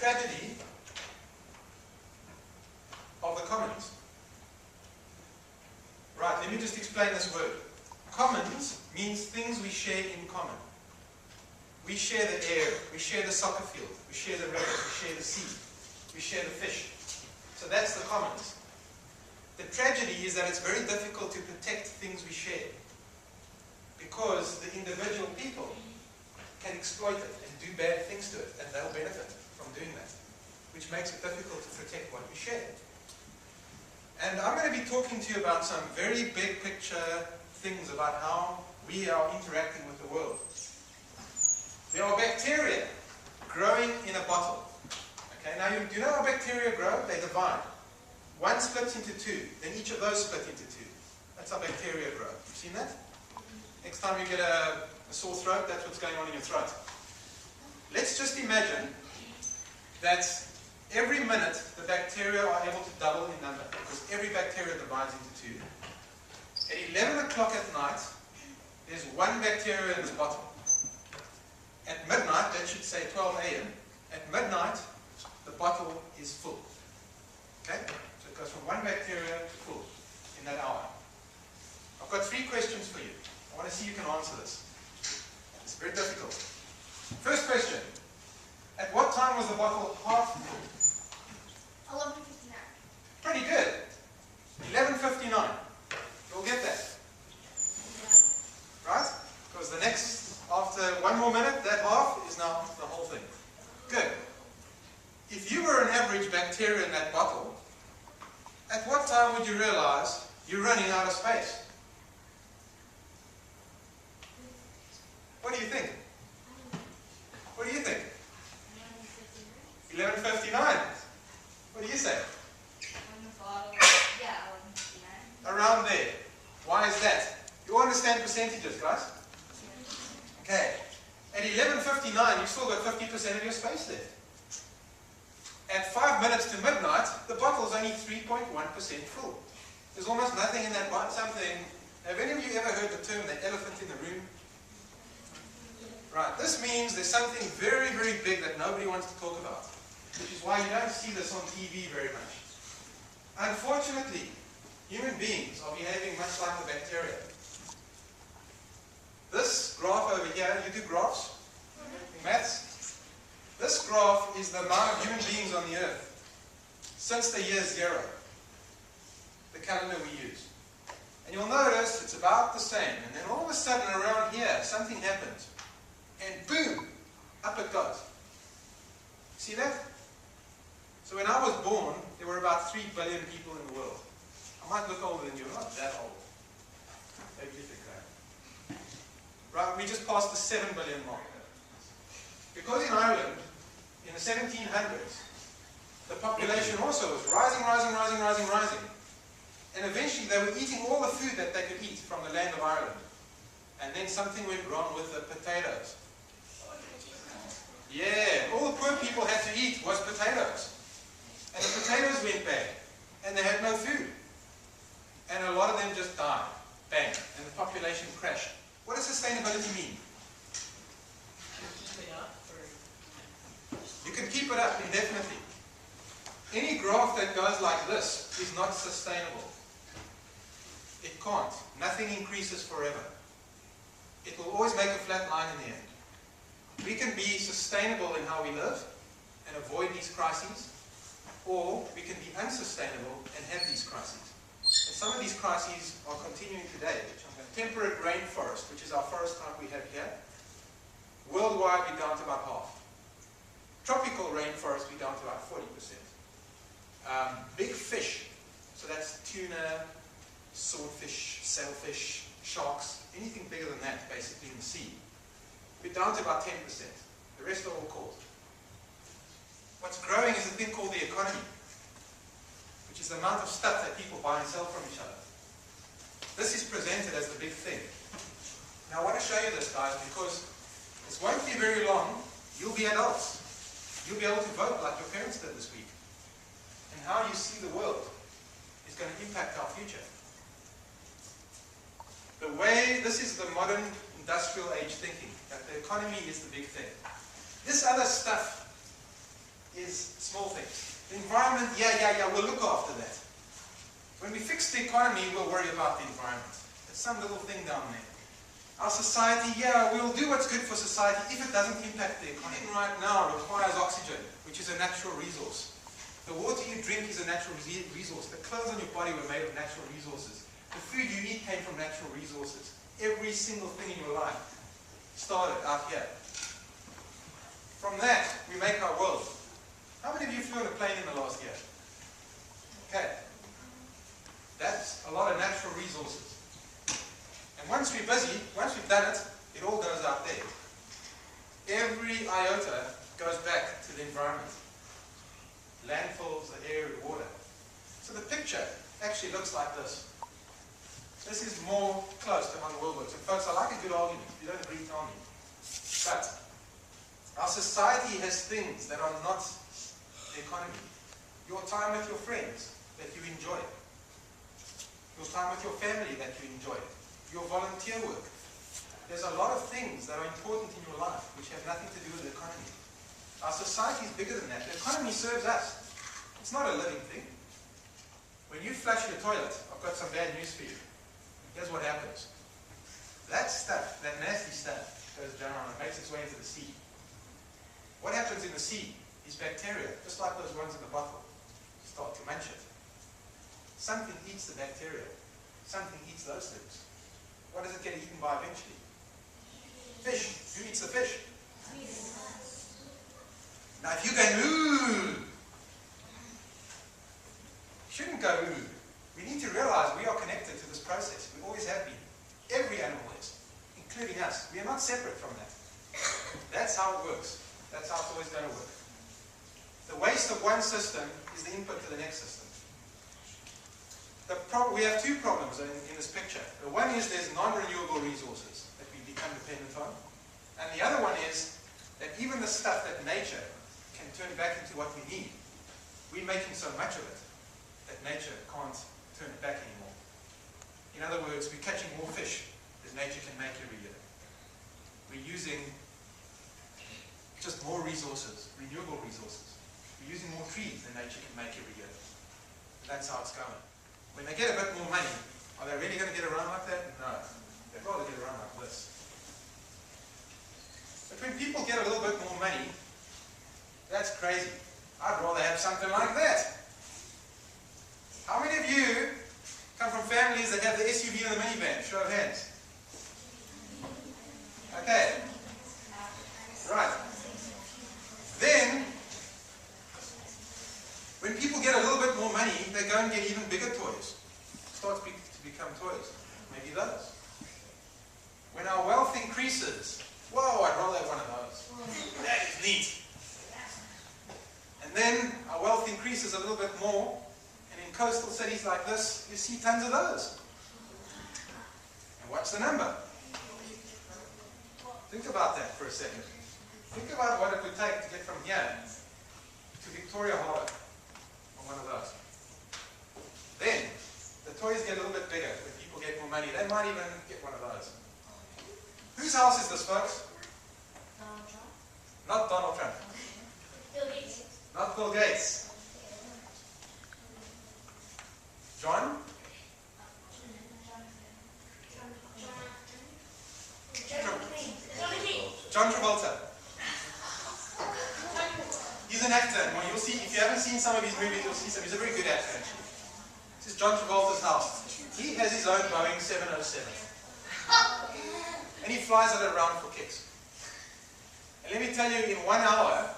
tragedy of the commons. Right, let me just explain this word. Commons means things we share in common. We share the air, we share the soccer field, we share the river, we share the sea, we share the fish. So that's the commons. The tragedy is that it's very difficult to protect things we share, because the individual people can exploit it and do bad things to it, and they'll benefit from doing that, which makes it difficult to protect what we share. And I'm going to be talking to you about some very big picture things about how we are interacting with the world. There are bacteria growing in a bottle. Okay, now do you know how bacteria grow? They divide. One splits into two, then each of those split into two. That's how bacteria grow. You've seen that? Next time you get a sore throat, that's what's going on in your throat. Let's just imagine that every minute the bacteria are able to double in number, because every bacteria divides into two. At 11 o'clock at night, there's one bacteria in this bottle. At midnight, that should say 12 a.m., at midnight, the bottle is full. Okay? So it goes from one bacteria to full in that hour. I've got 3 questions for you. I want to see you can answer this. It's very difficult. First question. At what time was the bottle half full? 11:59. Pretty good. 11:59. You'll get that. Right? Because the next, after one more minute, that half is now the whole thing. Good. If you were an average bacteria in that bottle, at what time would you realize you're running out of space? What do you think? What do you think? 11:59. What do you say? Yeah, 11:59. Around there. Why is that? You understand percentages, guys? Okay. At 11:59, you've still got 50% of your space left. At 5 minutes to midnight, the bottle's only 3.1% full. There's almost nothing in that bottle. Have any of you ever heard the term the elephant in the room? Right. This means there's something very, very big that nobody wants to talk about, which is why you don't see this on TV very much. Unfortunately, human beings are behaving much like the bacteria. This graph over here, you do graphs? Maths? This graph is the amount of human beings on the earth since the year 0, the calendar we use. And you'll notice it's about the same. And then all of a sudden around here, something happens. And boom, up it goes. See that? So when I was born, there were about 3 billion people in the world. I might look older than you, I'm not that old. Maybe you think that. Right, we just passed the 7 billion mark. Because in Ireland, in the 1700s, the population also was rising. And eventually they were eating all the food that they could eat from the land of Ireland. And then something went wrong with the potatoes. Yeah, all the poor people had to eat was potatoes. And the potatoes went bad. And they had no food. And a lot of them just died. Bang. And the population crashed. What does sustainability mean? You can keep it up indefinitely. Any graph that goes like this is not sustainable. It can't. Nothing increases forever. It will always make a flat line in the end. We can be sustainable in how we live and avoid these crises, or we can be unsustainable and have these crises. And some of these crises are continuing today. Temperate rainforest, which is our forest type we have here, worldwide we're down to about half. Tropical rainforest we're down to about 40%. Big fish, so that's tuna, swordfish, sailfish, sharks, anything bigger than that basically in the sea. We're down to about 10%. The rest are all caught. What's growing is a thing called the economy, which is the amount of stuff that people buy and sell from each other. This is presented as the big thing. Now I want to show you this, guys, because this won't be very long. You'll be adults. You'll be able to vote like your parents did this week. And how you see the world is going to impact our future. This is the modern industrial age thinking, that the economy is the big thing. This other stuff is small things. The environment, yeah, we'll look after that. When we fix the economy, we'll worry about the environment. It's some little thing down there. Our society, yeah, we'll do what's good for society if it doesn't impact the economy. Right now requires oxygen, which is a natural resource. The water you drink is a natural resource. The clothes on your body were made of natural resources. The food you eat came from natural resources. Every single thing in your life started out here. From that, we make our world. How many of you flew on a plane in the last year? Okay. That's a lot of natural resources. And once we're busy, once we've done it, it all goes out there. Every iota goes back to the environment. Landfills, the air, the water. So the picture actually looks like this. This is more close to how the world works. And folks, I like a good argument. If you don't agree, tell me. But our society has things that are not the economy. Your time with your friends that you enjoy. Your time with your family that you enjoy. Your volunteer work. There's a lot of things that are important in your life which have nothing to do with the economy. Our society is bigger than that. The economy serves us. It's not a living thing. When you flush your toilet, I've got some bad news for you. Here's what happens. That stuff, that nasty stuff, goes down and makes its way into the sea. What happens in the sea is bacteria, just like those ones in the bottle, start to munch it. Something eats the bacteria. Something eats those things. What does it get eaten by eventually? Fish. Who eats the fish? Now if you go, ooh, shouldn't go, ooh. We need to realize we are connected to this process. We always have been. Every animal is, including us. We are not separate from that. That's how it works. That's how it's always going to work. The waste of one system is the input to the next system. We have two problems in this picture. The one is there's non-renewable resources that we become dependent on. And the other one is that even the stuff that nature can turn back into what we need, we're making so much of it that nature can't turn it back anymore. In other words, we're catching more fish than nature can make every year. We're using just more resources, renewable resources. We're using more trees than nature can make every year. That's how it's going. When they get a bit more money, are they really going to get around like that? No. They'd rather get around like this. But when people get a little bit more money, that's crazy. I'd rather have something like that. How many of you come from families that have the SUV or the minivan? Show of hands. Okay. Right. Then, when people get a little bit more money, they go and get even bigger toys. Start to become toys. Maybe those. When our wealth increases, whoa, I'd rather have one of those. That is neat. And then our wealth increases a little bit more, and in coastal cities like this, you see tons of those. And what's the number? Think about that for a second. Think about what it would take to get from here to Victoria Harbour on one of those. Then, the toys get a little bit bigger. When people get more money, they might even get one of those. Whose house is this, folks? Donald Trump. Not Donald Trump. Bill Gates. Not Bill Gates. John? John Travolta. He's an actor. Well, you'll see, if you haven't seen some of his movies, you'll see some. He's a very good actor, actually. This is John Travolta's house. He has his own Boeing 707. And he flies it around for kicks. And let me tell you, in 1 hour,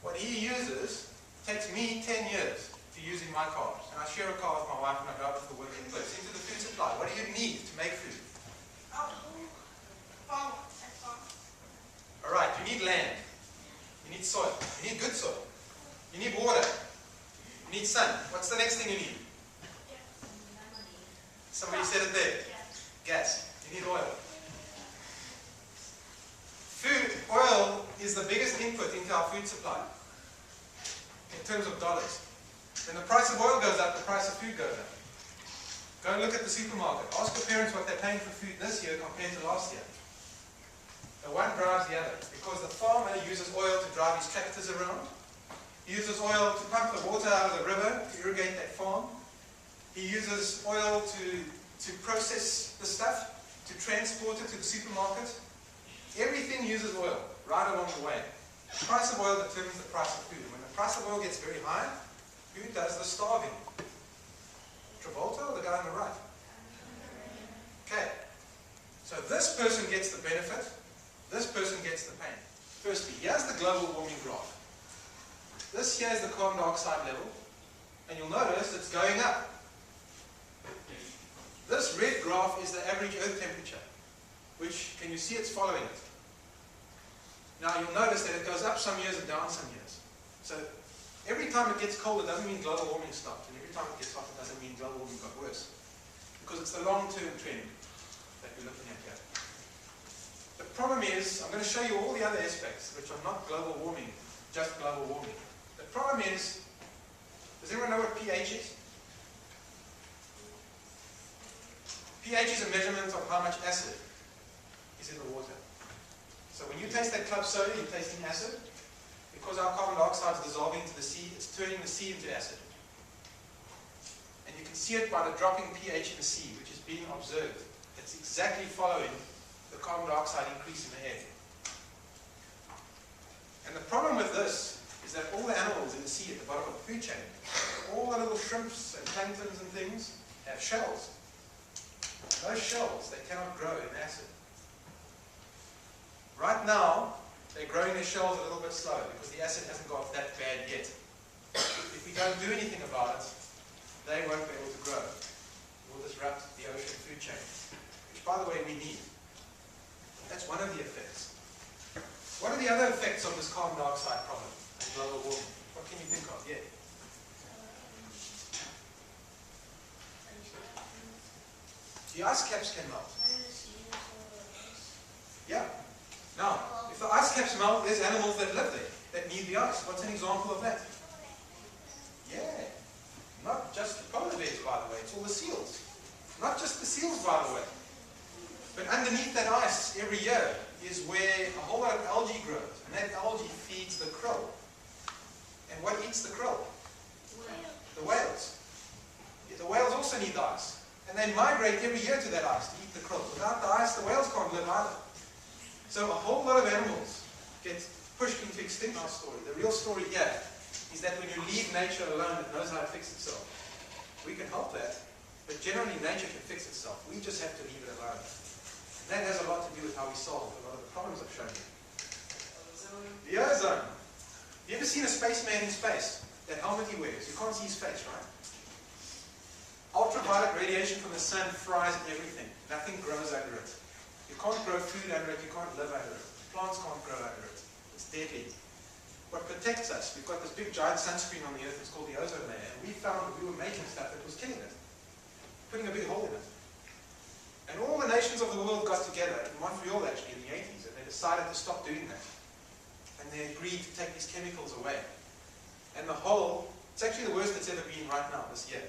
what he uses takes me 10 years to use in my car. And I share a car with my wife and I go out for work and goes into the food supply. What do you need to make food? Alright, you need land. You need soil. You need good soil. You need water. You need sun. What's the next thing you need? Somebody said it there. Gas. You need oil. Oil is the biggest input into our food supply in terms of dollars. When the price of oil goes up, the price of food goes up. Go and look at the supermarket. Ask your parents what they're paying for food this year compared to last year. The one drives the other because the farmer uses oil to drive his tractors around. He uses oil to pump the water out of the river to irrigate that farm. He uses oil to process the stuff, to transport it to the supermarket. Everything uses oil right along the way. The price of oil determines the price of food. When the price of oil gets very high, who does the starving? Travolta or the guy on the right? Okay. So this person gets the benefit, this person gets the pain. Firstly, here's the global warming graph. This here is the carbon dioxide level, and you'll notice it's going up. This red graph is the average Earth temperature, which, can you see it's following it? Now you'll notice that it goes up some years and down some years. So every time it gets colder doesn't mean global warming stopped, and every time it gets hotter doesn't mean global warming got worse. Because it's the long-term trend that we're looking at here. The problem is, I'm going to show you all the other aspects, which are not global warming, just global warming. The problem is, does everyone know what pH is? pH is a measurement of how much acid is in the water. So when you taste that club soda, you're tasting acid. Because our carbon dioxide is dissolving into the sea, it's turning the sea into acid. And you can see it by the dropping pH in the sea, which is being observed. It's exactly following the carbon dioxide increase in the air. And the problem with this is that all the animals in the sea at the bottom of the food chain, all the little shrimps and planktons and things, have shells. Those shells, they cannot grow in acid. Right now, they're growing their shells a little bit slow because the acid hasn't got that bad yet. If we don't do anything about it, they won't be able to grow. We'll disrupt the ocean food chain, which, by the way, we need. That's one of the effects. What are the other effects of this carbon dioxide problem and global warming? What can you think of? Yeah. The ice caps can melt. Yeah. Now, if the ice caps melt, there's animals that live there that need the ice. What's an example of that? Yeah. Not just the polar bears, by the way. It's all the seals. Not just the seals, by the way. But underneath that ice every year is where a whole lot of algae grows. And that algae feeds the krill. And what eats the krill? The whales. Yeah, the whales also need the ice. And they migrate every year to that ice to eat the krill. Without the ice, the whales can't live either. So a whole lot of animals get pushed into extinction. Story. The real story here is that when you leave nature alone, it knows how to fix itself. We can help that, but generally nature can fix itself. We just have to leave it alone. And that has a lot to do with how we solve a lot of the problems I've shown you. The ozone. You ever seen a spaceman in space? That helmet he wears. You can't see his face, right? Ultraviolet radiation from the sun fries everything. Nothing grows under it. You can't grow food under it. You can't live under it. Plants can't grow under it. It's deadly. What protects us, we've got this big giant sunscreen on the earth. It's called the ozone layer. And we found that we were making stuff that was killing it. Putting a big hole in it. And all the nations of the world got together, in Montreal actually in the 80s, and they decided to stop doing that. And they agreed to take these chemicals away. And the hole, it's actually the worst it's ever been right now, this year.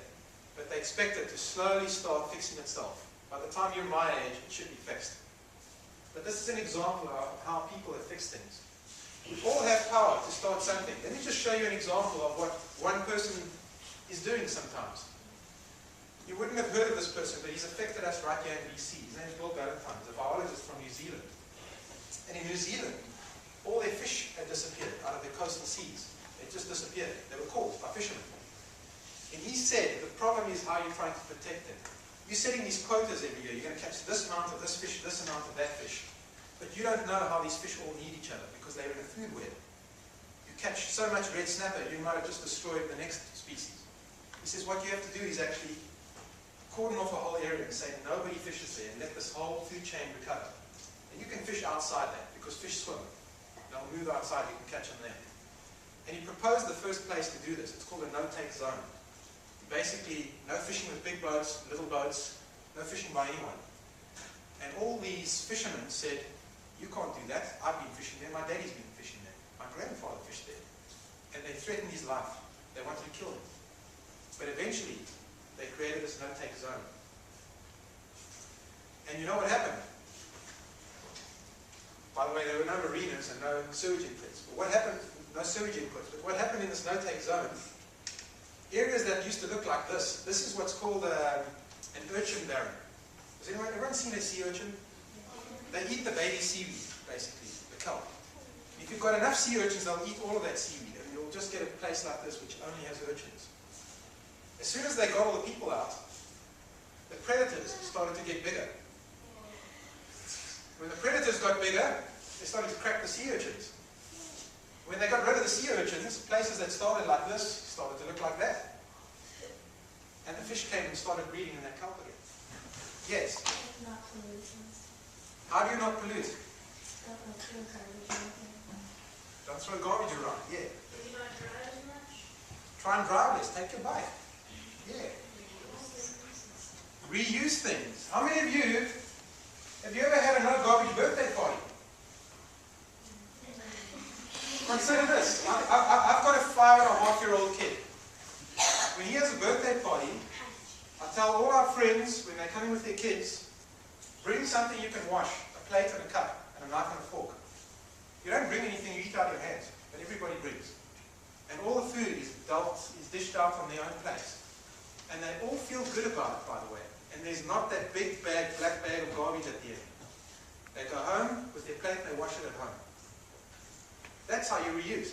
But they expect it to slowly start fixing itself. By the time you're my age, it should be fixed. But this is an example of how people have fixed things. We all have power to start something. Let me just show you an example of what one person is doing sometimes. You wouldn't have heard of this person, but he's affected us right here in BC. His name is Bill Valentine. He's a biologist from New Zealand. And in New Zealand, all their fish had disappeared out of their coastal seas. They just disappeared. They were caught by fishermen. And he said, the problem is how you're trying to protect them. You're setting these quotas every year. You're going to catch this amount of this fish, this amount of that fish. But you don't know how these fish all need each other because they're in a food web. You catch so much red snapper, you might have just destroyed the next species. He says what you have to do is actually cordon off a whole area and say nobody fishes there and let this whole food chain recover. And you can fish outside that because fish swim. They'll move outside, you can catch them there. And he proposed the first place to do this. It's called a no-take zone. Basically, no fishing with big boats, little boats, no fishing by anyone. And all these fishermen said, you can't do that. I've been fishing there. My daddy's been fishing there. My grandfather fished there. And they threatened his life. They wanted to kill him. But eventually, they created this no-take zone. And you know what happened? By the way, there were no marinas and no sewage inlets. But what happened no sewage input. But what happened in this no-take zone, areas that used to look like this is what's called an urchin barren. Has everyone seen a sea urchin? They eat the baby seaweed, basically, the kelp. If you've got enough sea urchins, they'll eat all of that seaweed, and you'll just get a place like this which only has urchins. As soon as they got all the people out, the predators started to get bigger. When the predators got bigger, they started to crack the sea urchins. When they got rid of the sea urchins, places that started like this started to look like that. And the fish came and started breeding in that kelp again. Yes? Not pollutions. How do you not pollute? Don't throw garbage or anything. Don't throw garbage around. Yeah. Do you not drive as much? Try and drive less. Take your bike. Yeah. Reuse things. How many of you, have you ever had a no garbage birthday party? Consider this. I've got a 5.5-year-old kid. When he has a birthday party, I tell all our friends when they come in with their kids, bring something you can wash, a plate and a cup, and a knife and a fork. You don't bring anything you eat out of your hands, but everybody brings. And all the food is dished out on their own plate. And they all feel good about it, by the way. And there's not that big bag, black bag of garbage at the end. They go home with their plate and they wash it at home. That's how you reuse.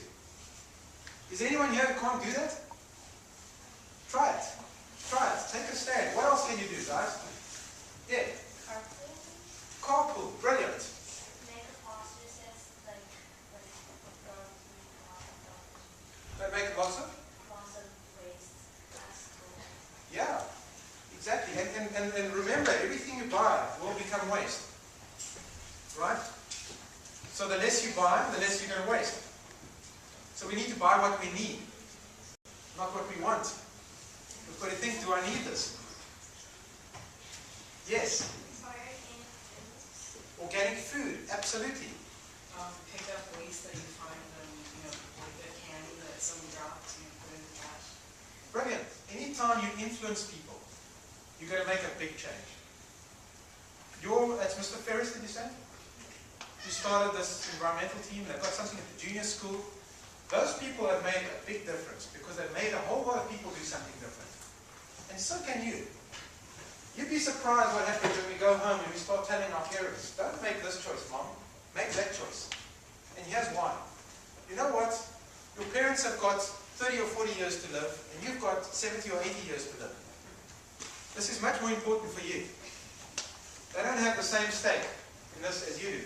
Is there anyone here who can't do that? Try it. Try it. Take a stand. What else can you do, guys? Yeah. Carpool. Carpool. Brilliant. Make a process like They make lots of? lots of waste. Yeah. Exactly. And remember, everything you buy will become waste. Right? So the less you buy, the less you're going to waste. So we need to buy what we need, not what we want. We've got to think, do I need this? Yes. Organic food, absolutely. Pick up waste that you find, like a candy that someone drops and you put in the trash. Brilliant. Anytime you influence people, you're going to make a big change. That's Mr. Ferris, did you say? You started this environmental team, they've got something at the junior school. Those people have made a big difference because they've made a whole lot of people do something different. And so can you. You'd be surprised what happens when we go home and we start telling our parents, don't make this choice, Mom, make that choice. And here's why. You know what? Your parents have got 30 or 40 years to live, and you've got 70 or 80 years to live. This is much more important for you. They don't have the same stake in this as you do.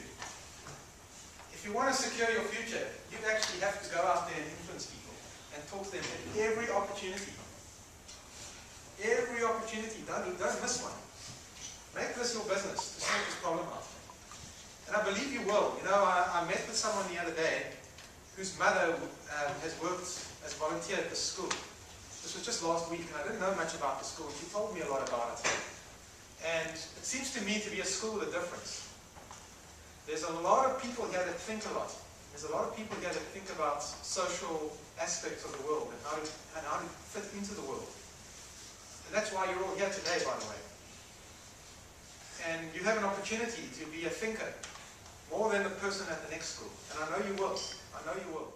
If you want to secure your future, you actually have to go out there and influence people and talk to them at every opportunity. Every opportunity. Don't miss one. Make this your business to sort this problem out. And I believe you will. You know, I met with someone the other day whose mother has worked as a volunteer at this school. This was just last week, and I didn't know much about the school. She told me a lot about it. And it seems to me to be a school with a difference. There's a lot of people here that think a lot. There's a lot of people here that think about social aspects of the world and how to fit into the world. And that's why you're all here today, by the way. And you have an opportunity to be a thinker, more than the person at the next school. And I know you will. I know you will.